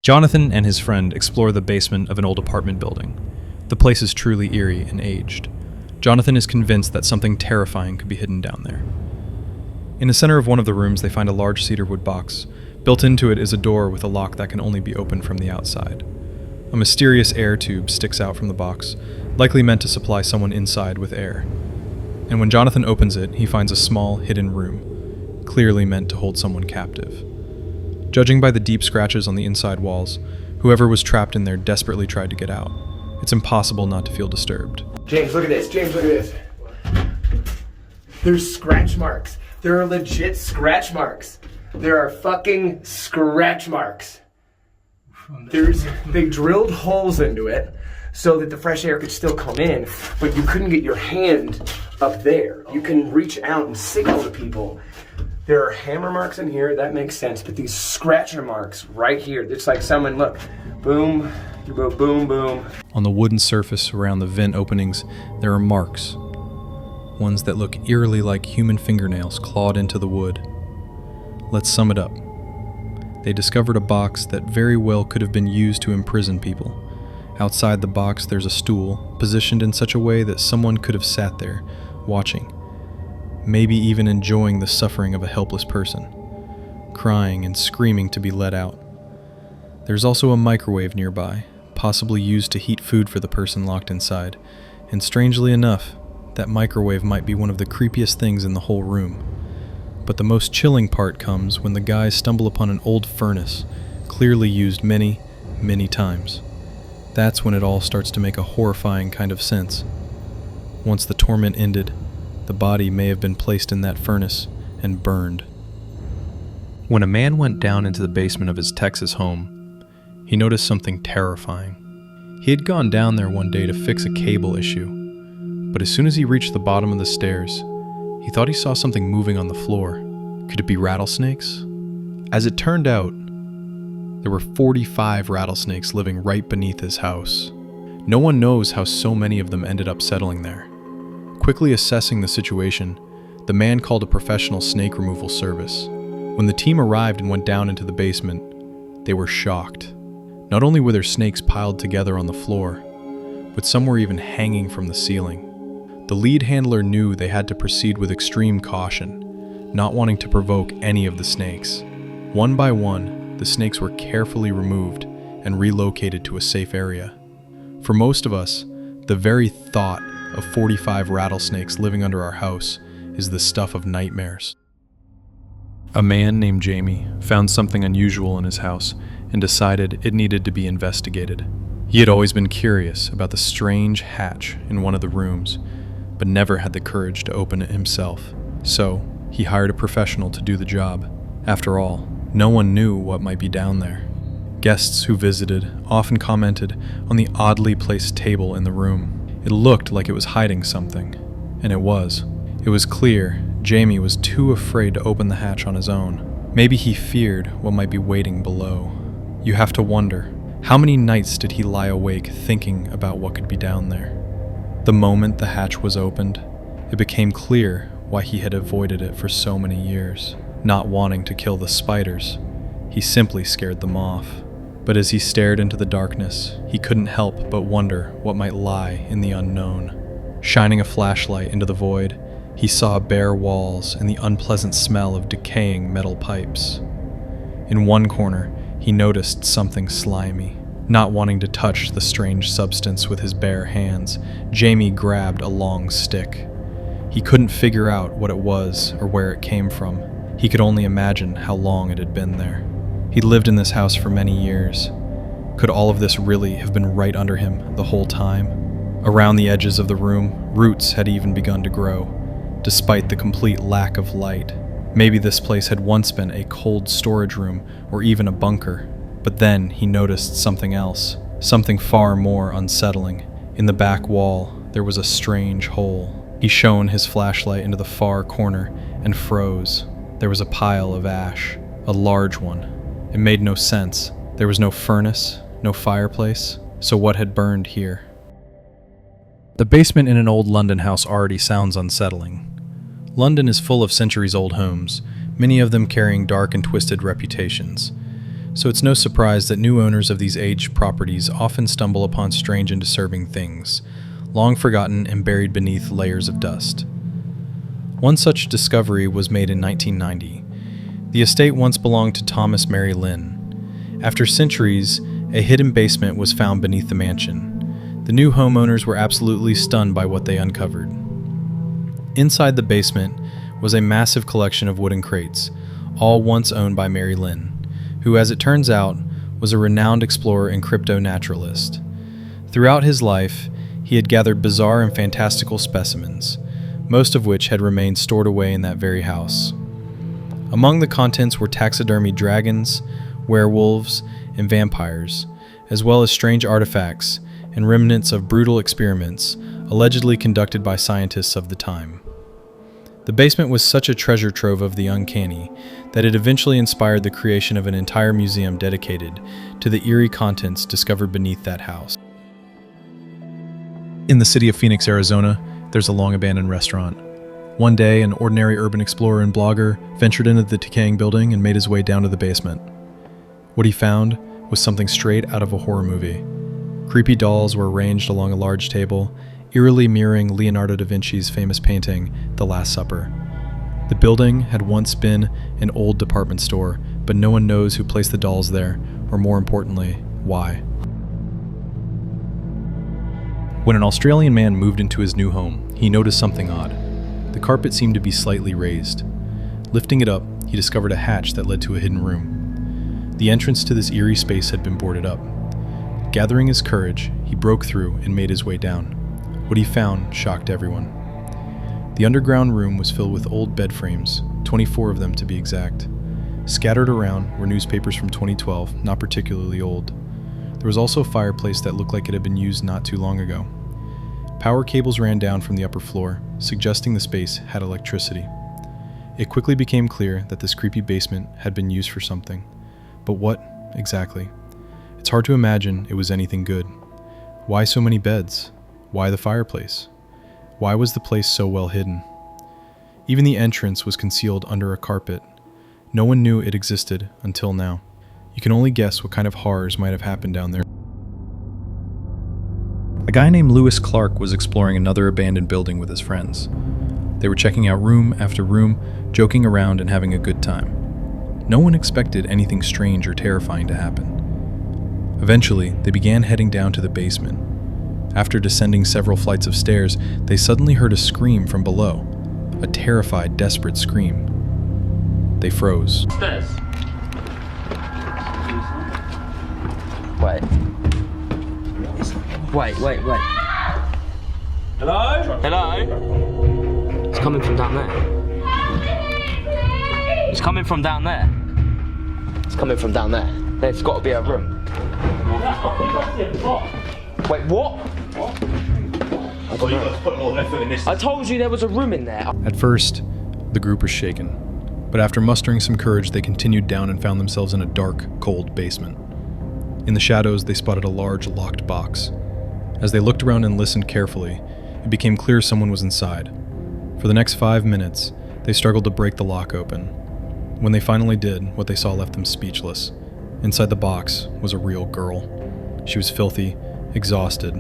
Jonathan and his friend explore the basement of an old apartment building. The place is truly eerie and aged. Jonathan is convinced that something terrifying could be hidden down there. In the center of one of the rooms, they find a large cedarwood box. Built into it is a door with a lock that can only be opened from the outside. A mysterious air tube sticks out from the box, likely meant to supply someone inside with air. And when Jonathan opens it, he finds a small, hidden room, clearly meant to hold someone captive. Judging by the deep scratches on the inside walls, whoever was trapped in there desperately tried to get out. It's impossible not to feel disturbed. James, look at this. James, look at this. There's scratch marks. There are legit scratch marks. There are fucking scratch marks. They drilled holes into it so that the fresh air could still come in, but you couldn't get your hand up there. You can reach out and signal to people. There are hammer marks in here, that makes sense, but these scratcher marks right here, it's like someone, look, boom, you go boom, boom. On the wooden surface around the vent openings, there are marks. Ones that look eerily like human fingernails clawed into the wood. Let's sum it up. They discovered a box that very well could have been used to imprison people. Outside the box, there's a stool, positioned in such a way that someone could have sat there, watching. Maybe even enjoying the suffering of a helpless person, crying and screaming to be let out. There's also a microwave nearby, possibly used to heat food for the person locked inside, and strangely enough, that microwave might be one of the creepiest things in the whole room. But the most chilling part comes when the guys stumble upon an old furnace, clearly used many, many times. That's when it all starts to make a horrifying kind of sense. Once the torment ended, the body may have been placed in that furnace and burned. When a man went down into the basement of his Texas home, he noticed something terrifying. He had gone down there one day to fix a cable issue, but as soon as he reached the bottom of the stairs, he thought he saw something moving on the floor. Could it be rattlesnakes? As it turned out, there were 45 rattlesnakes living right beneath his house. No one knows how so many of them ended up settling there. Quickly assessing the situation, the man called a professional snake removal service. When the team arrived and went down into the basement, they were shocked. Not only were there snakes piled together on the floor, but some were even hanging from the ceiling. The lead handler knew they had to proceed with extreme caution, not wanting to provoke any of the snakes. One by one, the snakes were carefully removed and relocated to a safe area. For most of us, the very thought of 45 rattlesnakes living under our house is the stuff of nightmares. A man named Jamie found something unusual in his house and decided it needed to be investigated. He had always been curious about the strange hatch in one of the rooms, but never had the courage to open it himself. So, he hired a professional to do the job. After all, no one knew what might be down there. Guests who visited often commented on the oddly placed table in the room. It looked like it was hiding something, and it was. It was clear Jamie was too afraid to open the hatch on his own. Maybe he feared what might be waiting below. You have to wonder, how many nights did he lie awake thinking about what could be down there? The moment the hatch was opened, it became clear why he had avoided it for so many years. Not wanting to kill the spiders, he simply scared them off. But as he stared into the darkness, he couldn't help but wonder what might lie in the unknown. Shining a flashlight into the void, he saw bare walls and the unpleasant smell of decaying metal pipes. In one corner, he noticed something slimy. Not wanting to touch the strange substance with his bare hands, Jamie grabbed a long stick. He couldn't figure out what it was or where it came from. He could only imagine how long it had been there. He'd lived in this house for many years. Could all of this really have been right under him the whole time? Around the edges of the room, roots had even begun to grow, despite the complete lack of light. Maybe this place had once been a cold storage room or even a bunker. But then he noticed something else, something far more unsettling. In the back wall, there was a strange hole. He shone his flashlight into the far corner and froze. There was a pile of ash, a large one. It made no sense. There was no furnace, no fireplace, so what had burned here? The basement in an old London house already sounds unsettling. London is full of centuries-old homes, many of them carrying dark and twisted reputations. So it's no surprise that new owners of these aged properties often stumble upon strange and disturbing things, long forgotten and buried beneath layers of dust. One such discovery was made in 1990. The estate once belonged to Thomas Mary Lynn. After centuries, a hidden basement was found beneath the mansion. The new homeowners were absolutely stunned by what they uncovered. Inside the basement was a massive collection of wooden crates, all once owned by Mary Lynn, who, as it turns out, was a renowned explorer and crypto-naturalist. Throughout his life, he had gathered bizarre and fantastical specimens, most of which had remained stored away in that very house. Among the contents were taxidermy dragons, werewolves, and vampires, as well as strange artifacts and remnants of brutal experiments allegedly conducted by scientists of the time. The basement was such a treasure trove of the uncanny that it eventually inspired the creation of an entire museum dedicated to the eerie contents discovered beneath that house. In the city of Phoenix, Arizona, there's a long-abandoned restaurant. One day, an ordinary urban explorer and blogger ventured into the decaying building and made his way down to the basement. What he found was something straight out of a horror movie. Creepy dolls were arranged along a large table, eerily mirroring Leonardo da Vinci's famous painting, The Last Supper. The building had once been an old department store, but no one knows who placed the dolls there, or more importantly, why. When an Australian man moved into his new home, he noticed something odd. The carpet seemed to be slightly raised. Lifting it up, he discovered a hatch that led to a hidden room. The entrance to this eerie space had been boarded up. Gathering his courage, he broke through and made his way down. What he found shocked everyone. The underground room was filled with old bed frames, 24 of them to be exact. Scattered around were newspapers from 2012, not particularly old. There was also a fireplace that looked like it had been used not too long ago. Power cables ran down from the upper floor, suggesting the space had electricity. It quickly became clear that this creepy basement had been used for something. But what, exactly? It's hard to imagine it was anything good. Why so many beds? Why the fireplace? Why was the place so well hidden? Even the entrance was concealed under a carpet. No one knew it existed until now. You can only guess what kind of horrors might have happened down there. A guy named Lewis Clark was exploring another abandoned building with his friends. They were checking out room after room, joking around and having a good time. No one expected anything strange or terrifying to happen. Eventually, they began heading down to the basement. After descending several flights of stairs, they suddenly heard a scream from below. A terrified, desperate scream. They froze. Stairs. Wait. Wait. Hello? Hello? It's coming from down there. It's coming from down there. It's coming from down there. There's got to be a room. Wait, what? I told you there was a room in there. At first, the group was shaken, but after mustering some courage, they continued down and found themselves in a dark, cold basement. In the shadows, they spotted a large, locked box. As they looked around and listened carefully, it became clear someone was inside. For the next 5 minutes, they struggled to break the lock open. When they finally did, what they saw left them speechless. Inside the box was a real girl. She was filthy, exhausted,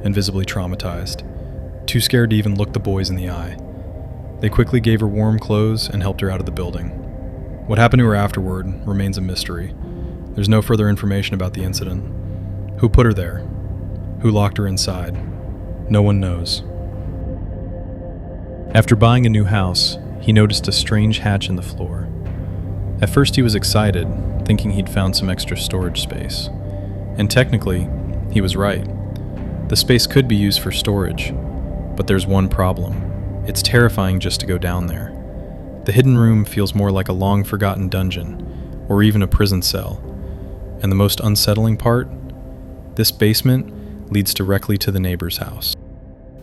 and visibly traumatized, too scared to even look the boys in the eye. They quickly gave her warm clothes and helped her out of the building. What happened to her afterward remains a mystery. There's no further information about the incident. Who put her there? Who locked her inside? No one knows. After buying a new house, he noticed a strange hatch in the floor. At first he was excited, thinking he'd found some extra storage space. And technically, he was right. The space could be used for storage, but there's one problem. It's terrifying just to go down there. The hidden room feels more like a long-forgotten dungeon, or even a prison cell. And the most unsettling part? This basement leads directly to the neighbor's house.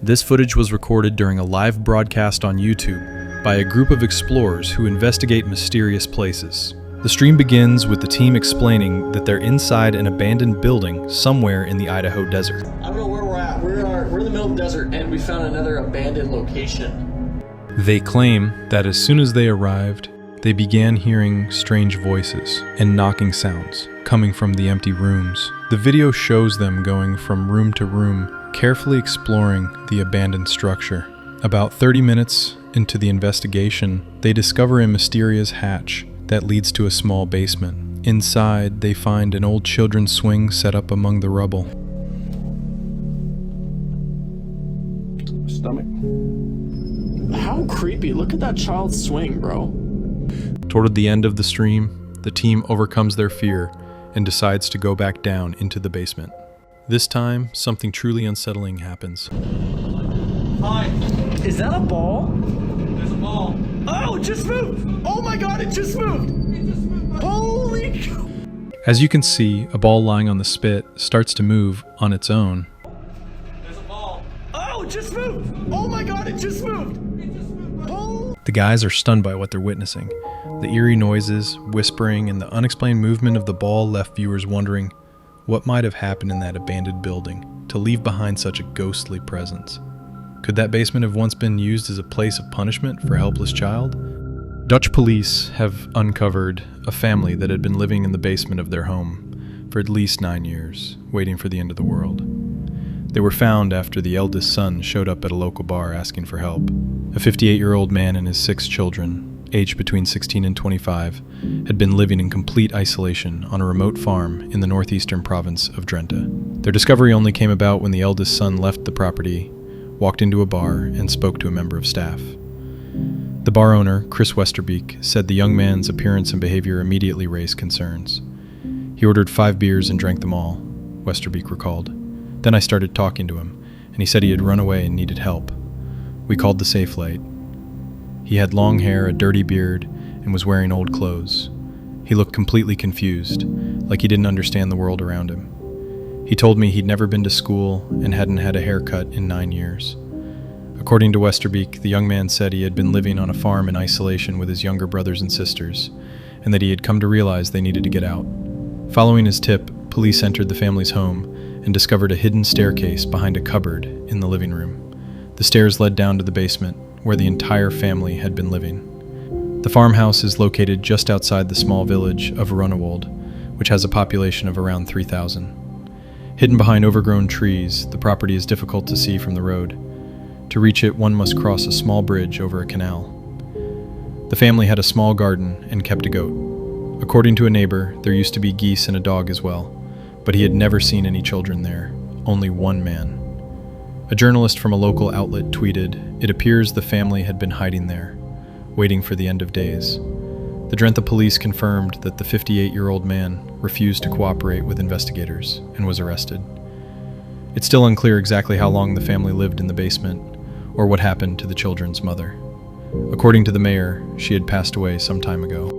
This footage was recorded during a live broadcast on YouTube by a group of explorers who investigate mysterious places. The stream begins with the team explaining that they're inside an abandoned building somewhere in the Idaho desert. I don't know where we're at. We're in the middle of the desert and we found another abandoned location. They claim that as soon as they arrived, They began hearing strange voices and knocking sounds coming from the empty rooms. The video shows them going from room to room, carefully exploring the abandoned structure. About 30 minutes into the investigation, they discover a mysterious hatch that leads to a small basement. Inside, they find an old children's swing set up among the rubble. Stomach. How creepy. Look at that child's swing, bro. Toward the end of the stream, the team overcomes their fear and decides to go back down into the basement. This time, something truly unsettling happens. Hi. Is that a ball? There's a ball. Oh, it just moved! Oh my god, it just moved! Holy cow! As you can see, a ball lying on the spit starts to move on its own. There's a ball. Oh, it just moved! Oh my god, it just moved! The guys are stunned by what they're witnessing. The eerie noises, whispering, and the unexplained movement of the ball left viewers wondering what might have happened in that abandoned building to leave behind such a ghostly presence. Could that basement have once been used as a place of punishment for a helpless child? Dutch police have uncovered a family that had been living in the basement of their home for at least 9 years, waiting for the end of the world. They were found after the eldest son showed up at a local bar asking for help. A 58-year-old man and his 6 children, aged between 16 and 25, had been living in complete isolation on a remote farm in the northeastern province of Drenthe. Their discovery only came about when the eldest son left the property, walked into a bar, and spoke to a member of staff. The bar owner, Chris Westerbeek, said the young man's appearance and behavior immediately raised concerns. He ordered 5 beers and drank them all, Westerbeek recalled. Then I started talking to him, and he said he had run away and needed help. We called the safe light. He had long hair, a dirty beard, and was wearing old clothes. He looked completely confused, like he didn't understand the world around him. He told me he'd never been to school and hadn't had a haircut in 9 years. According to Westerbeek, the young man said he had been living on a farm in isolation with his younger brothers and sisters, and that he had come to realize they needed to get out. Following his tip, police entered the family's home and discovered a hidden staircase behind a cupboard in the living room. The stairs led down to the basement, where the entire family had been living. The farmhouse is located just outside the small village of Runnewold, which has a population of around 3,000. Hidden behind overgrown trees, the property is difficult to see from the road. To reach it, one must cross a small bridge over a canal. The family had a small garden and kept a goat. According to a neighbor, there used to be geese and a dog as well, but he had never seen any children there, only one man. A journalist from a local outlet tweeted, "It appears the family had been hiding there, waiting for the end of days." The Drenthe police confirmed that the 58-year-old man refused to cooperate with investigators and was arrested. It's still unclear exactly how long the family lived in the basement or what happened to the children's mother. According to the mayor, she had passed away some time ago.